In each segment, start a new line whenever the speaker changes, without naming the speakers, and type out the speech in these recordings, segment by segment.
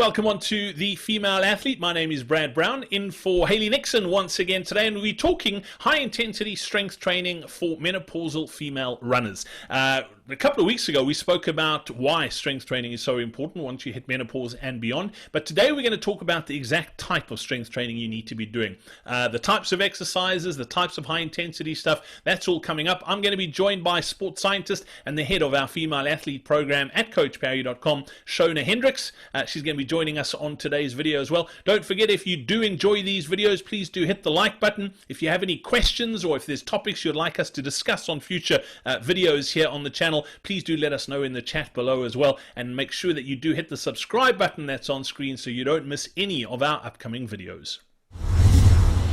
Welcome on to The Female Athlete. My name is Brad Brown, in for Hayley Nixon once again today, and we're talking high-intensity strength training for menopausal female runners. A couple of weeks ago, we spoke about why strength training is so important once you hit menopause and beyond, but today we're going to talk about the exact type of strength training you need to be doing. The types of exercises, the types of high-intensity stuff, that's all coming up. I'm going to be joined by sports scientist and the head of our female athlete program at CoachParry.com, Shona Hendricks. She's going to be joining us on today's video as well. Don't forget, if you do enjoy these videos, please do hit the like button. If you have any questions or if there's topics you'd like us to discuss on future videos here on the channel, please do let us know in the chat below as well, and make sure that you do hit the subscribe button that's on screen so you don't miss any of our upcoming videos.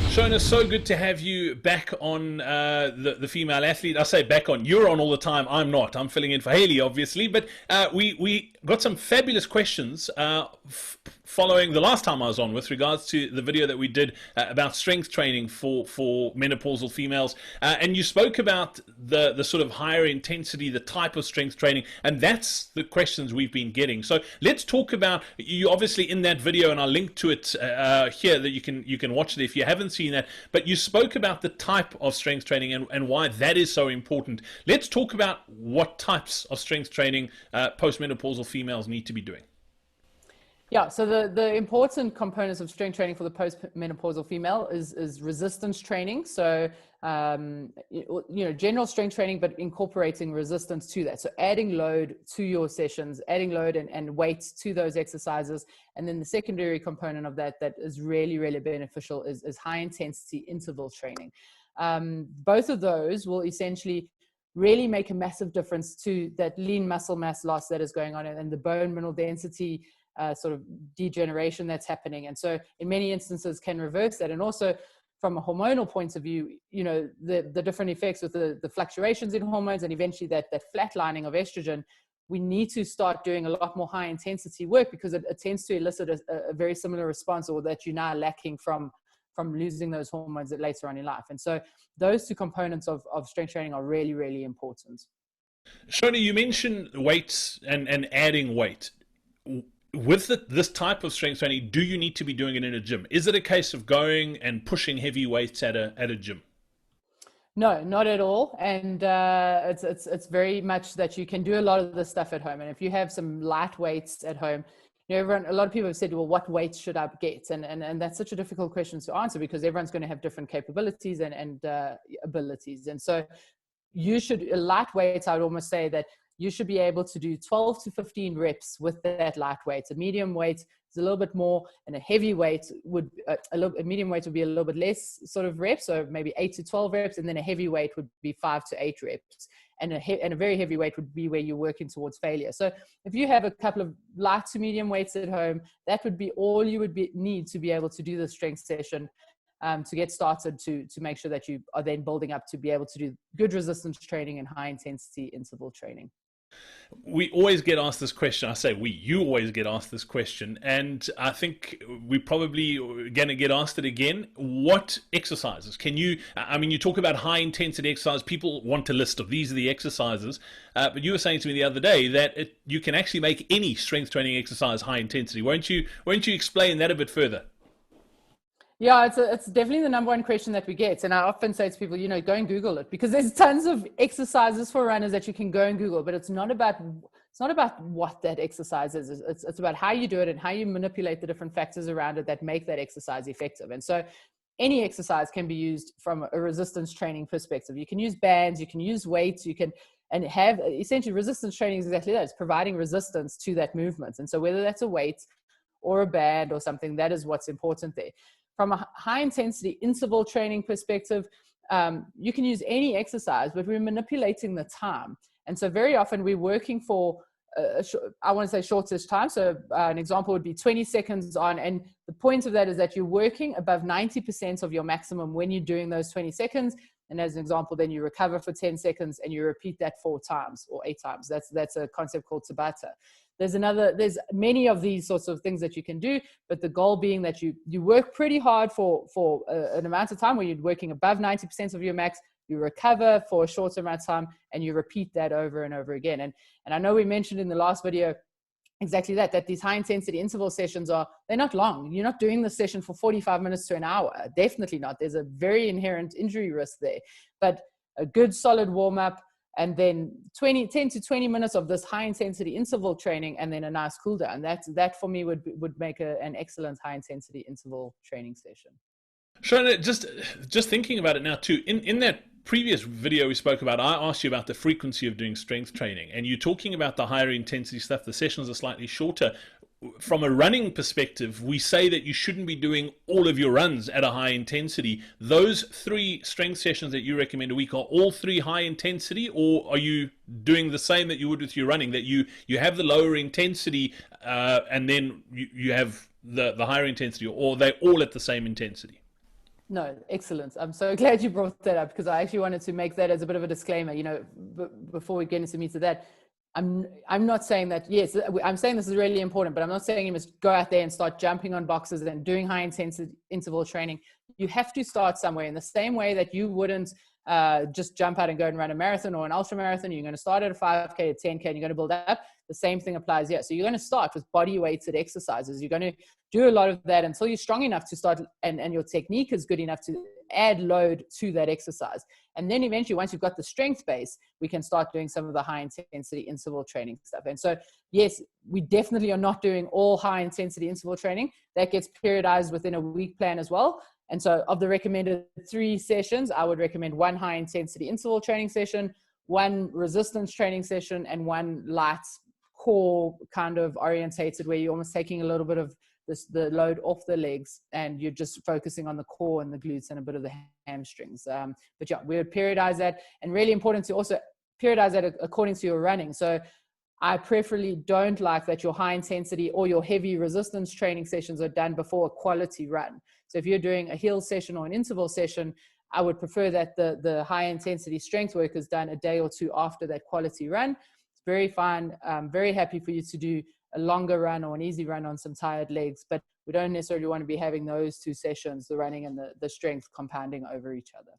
Shona, so good to have you back on the Female Athlete. I say back on, you're on all the time, I'm not. I'm filling in for Hayley, obviously, but we got some fabulous questions following the last time I was on with regards to the video that we did about strength training for menopausal females, and you spoke about the sort of higher intensity, the type of strength training, and that's the questions we've been getting. So let's talk about, you obviously in that video, and I'll link to it here that you can watch it if you haven't seen that, but you spoke about the type of strength training and why that is so important. Let's talk about what types of strength training postmenopausal females need to be doing.
Yeah, so the important components of strength training for the postmenopausal female is resistance training. So, general strength training, but incorporating resistance to that. So adding load to your sessions, adding load and weights to those exercises. And then the secondary component of that is really, really beneficial is high intensity interval training. Both of those will essentially really make a massive difference to that lean muscle mass loss that is going on and the bone mineral density sort of degeneration that's happening. And so in many instances can reverse that. And also from a hormonal point of view, the different effects with the fluctuations in hormones and eventually that flatlining of estrogen, we need to start doing a lot more high intensity work because it tends to elicit a very similar response, or that you're now lacking from losing those hormones later on in life. And so those two components of strength training are really, really important.
Shona, you mentioned weights and adding weight. With this type of strength training, do you need to be doing it in a gym? Is it a case of going and pushing heavy weights at a gym?
No, not at all. And it's very much that you can do a lot of this stuff at home. And if you have some light weights at home, a lot of people have said, well, what weights should I get? And that's such a difficult question to answer because everyone's going to have different capabilities and abilities. And so light weights, I would almost say that you should be able to do 12 to 15 reps with that light weight. A medium weight is a little bit more, and a heavy weight would, a medium weight would be a little bit less sort of reps, so maybe 8 to 12 reps, and then a heavy weight would be 5 to 8 reps. And a very heavy weight would be where you're working towards failure. So if you have a couple of light to medium weights at home, that would be all you would need to be able to do the strength session to get started, to make sure that you are then building up to be able to do good resistance training and high intensity interval training.
We always get asked this question. I say you always get asked this question, and I think we probably going to get asked it again. What exercises can you, you talk about high intensity exercise, people want a list of these are the exercises, but you were saying to me the other day that you can actually make any strength training exercise high intensity. Won't you explain that a bit further?
Yeah, it's definitely the number one question that we get. And I often say to people, go and Google it, because there's tons of exercises for runners that you can go and Google, but it's not about what that exercise is. It's about how you do it and how you manipulate the different factors around it that make that exercise effective. And so any exercise can be used from a resistance training perspective. You can use bands, you can use weights, and have essentially resistance training is exactly that. It's providing resistance to that movement. And so whether that's a weight or a band or something, that is what's important there. From a high intensity interval training perspective, you can use any exercise, but we're manipulating the time. And so very often we're working for, I want to say shortest time. So an example would be 20 seconds on. And the point of that is that you're working above 90% of your maximum when you're doing those 20 seconds. And as an example, then you recover for 10 seconds and you repeat that 4 times or 8 times. That's a concept called Tabata. There's many of these sorts of things that you can do, but the goal being that you work pretty hard for an amount of time where you're working above 90% of your max, you recover for a shorter amount of time, and you repeat that over and over again. And I know we mentioned in the last video exactly that these high intensity interval sessions they're not long. You're not doing the session for 45 minutes to an hour. Definitely not. There's a very inherent injury risk there. But a good solid warm up, and then 10 to 20 minutes of this high intensity interval training, and then a nice cool down. That for me would make an excellent high intensity interval training session.
Shona, just thinking about it now too, in that previous video we spoke about, I asked you about the frequency of doing strength training, and you're talking about the higher intensity stuff, the sessions are slightly shorter. From a running perspective, we say that you shouldn't be doing all of your runs at a high intensity. Those 3 strength sessions that you recommend a week, are all 3 high intensity, or are you doing the same that you would with your running, that you have the lower intensity and then you have the higher intensity, or are they all at the same intensity?
No, excellent. I'm so glad you brought that up, because I actually wanted to make that as a bit of a disclaimer, before we get into meat of that. I'm not saying that, yes, I'm saying this is really important, but I'm not saying you must go out there and start jumping on boxes and doing high intensity interval training. You have to start somewhere, in the same way that you wouldn't just jump out and go and run a marathon or an ultra marathon. You're going to start at a 5K, a 10K, and you're going to build up. The same thing applies here. So you're going to start with body weighted exercises. You're going to do a lot of that until you're strong enough to start, and your technique is good enough to add load to that exercise. And then eventually, once you've got the strength base, we can start doing some of the high intensity interval training stuff. And so, yes, we definitely are not doing all high intensity interval training. That gets periodized within a week plan as well. And so of the recommended 3 sessions, I would recommend 1 high intensity interval training session, 1 resistance training session, and 1 light core kind of orientated, where you're almost taking a little bit of the load off the legs, and you're just focusing on the core and the glutes and a bit of the hamstrings. But yeah, we would periodize that, and really important to also periodize that according to your running. So I preferably don't like that your high intensity or your heavy resistance training sessions are done before a quality run. So if you're doing a hill session or an interval session, I would prefer that the high intensity strength work is done a day or 2 after that quality run. It's very fine. I'm very happy for you to do a longer run or an easy run on some tired legs, but we don't necessarily want to be having those 2 sessions, the running and the strength, compounding over each other.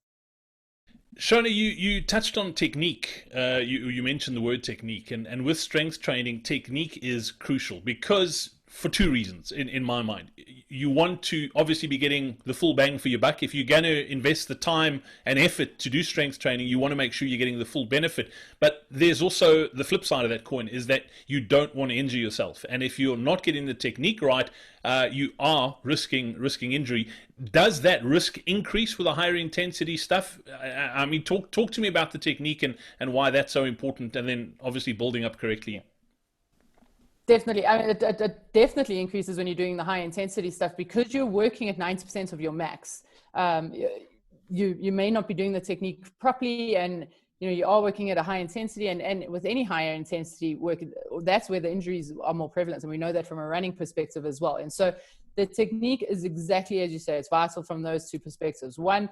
Shona, you touched on technique. You mentioned the word technique, and with strength training, technique is crucial, because for 2 reasons in my mind. You want to obviously be getting the full bang for your buck. If you're going to invest the time and effort to do strength training, you want to make sure you're getting the full benefit. But there's also the flip side of that coin, is that you don't want to injure yourself. And if you're not getting the technique right, you are risking injury. Does that risk increase with a higher intensity stuff? I mean, talk to me about the technique and why that's so important, and then obviously building up correctly.
Definitely. I mean, it definitely increases when you're doing the high intensity stuff, because you're working at 90% of your max. You may not be doing the technique properly, and you are working at a high intensity, and with any higher intensity work, that's where the injuries are more prevalent. And we know that from a running perspective as well. And so the technique is exactly as you say, it's vital from those 2 perspectives. One,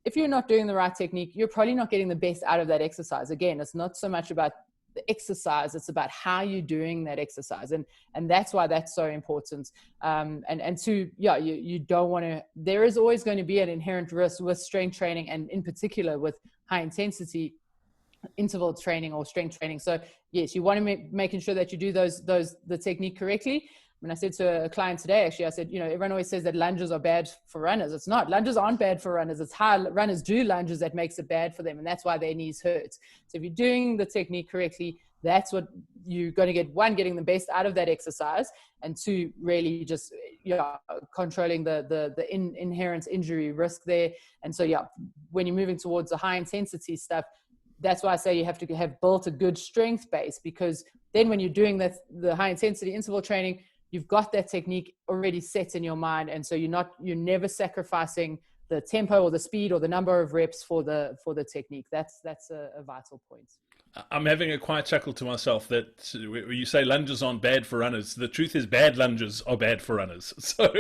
if you're not doing the right technique, you're probably not getting the best out of that exercise. Again, it's not so much about the exercise, it's about how you're doing that exercise, and that's why that's so important. And 2, yeah, you don't want to, there is always going to be an inherent risk with strength training, and in particular with high intensity interval training or strength training. So yes, you want to making sure that you do the technique correctly. When I said to a client today, actually, I said, everyone always says that lunges are bad for runners. It's not. Lunges aren't bad for runners. It's how runners do lunges that makes it bad for them. And that's why their knees hurt. So if you're doing the technique correctly, that's what you're going to get. 1, getting the best out of that exercise, and 2, really just controlling the inherent injury risk there. And so, when you're moving towards the high intensity stuff, that's why I say you have to have built a good strength base, because then when you're doing the high intensity interval training, you've got that technique already set in your mind. And so you're never sacrificing the tempo or the speed or the number of reps for the technique. That's a vital point.
I'm having a quiet chuckle to myself that you say lunges aren't bad for runners. The truth is, bad lunges are bad for runners. So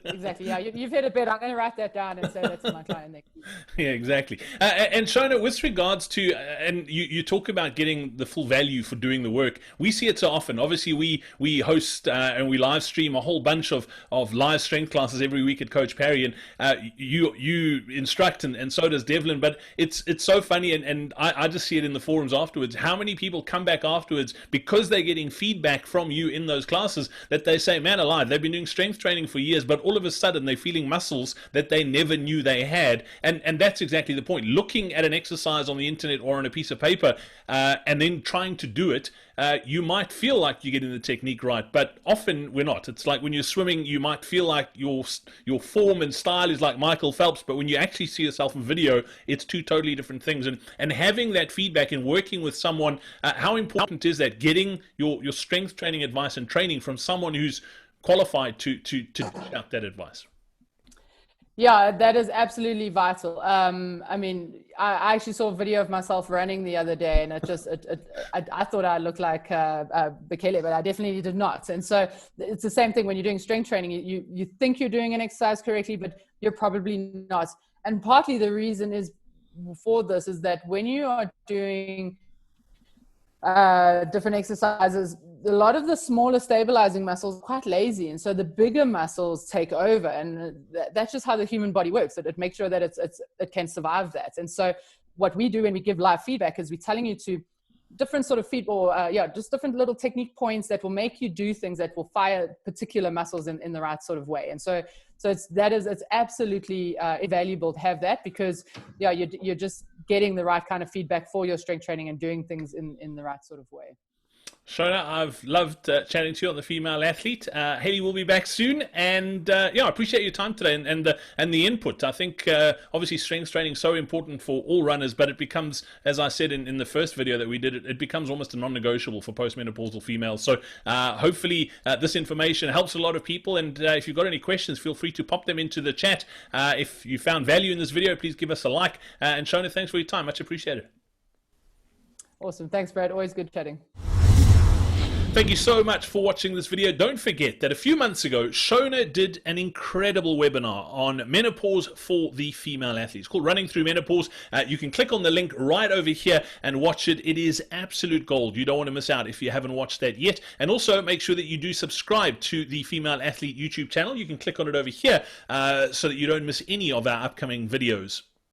exactly, yeah, you've hit a bit. I'm going to write that down and say that to my client next week.
Yeah, exactly. And Shona, with regards to, and you talk about getting the full value for doing the work, we see it so often. Obviously, we host and we live stream a whole bunch of live strength classes every week at Coach Parry, and you instruct, and so does Devlin. But it's so funny, and I just see it in the forums after. afterwards, how many people come back afterwards because they're getting feedback from you in those classes that they say, man alive, they've been doing strength training for years, but all of a sudden they're feeling muscles that they never knew they had. And that's exactly the point. Looking at an exercise on the internet or on a piece of paper and then trying to do it, you might feel like you're getting the technique right, but often we're not. It's like when you're swimming, you might feel like your form and style is like Michael Phelps, but when you actually see yourself in video, it's two totally different things. And having that feedback and working with someone, how important is that? Getting your strength training advice and training from someone who's qualified to dish out that advice.
Yeah, that is absolutely vital. I mean, I actually saw a video of myself running the other day, and I thought I looked like Bekele, but I definitely did not. And so it's the same thing when you're doing strength training. You think you're doing an exercise correctly, but you're probably not. And partly the reason is for this is that when you are doing different exercises, a lot of the smaller stabilizing muscles are quite lazy, and so the bigger muscles take over, and that's just how the human body works. It makes sure that it can survive that. And so what we do when we give live feedback is we're telling you to different sort of just different little technique points that will make you do things that will fire particular muscles in the right sort of way. And so it's absolutely invaluable to have that, because you're just getting the right kind of feedback for your strength training and doing things in the right sort of way.
Shona, I've loved chatting to you on the female athlete. Haley will be back soon, and I appreciate your time today and the input. I think obviously strength training is so important for all runners, but it becomes, as I said in the first video that we did, it becomes almost a non-negotiable for postmenopausal females. So hopefully this information helps a lot of people, and if you've got any questions, feel free to pop them into the chat. If you found value in this video, please give us a like. And Shona, thanks for your time. Much appreciated.
Awesome. Thanks, Brad. Always good chatting.
Thank you so much for watching this video. Don't forget that a few months ago, Shona did an incredible webinar on menopause for the female athletes called Running Through Menopause. You can click on the link right over here and watch it. It is absolute gold. You don't want to miss out if you haven't watched that yet. And also make sure that you do subscribe to the Female Athlete YouTube channel. You can click on it over here so that you don't miss any of our upcoming videos.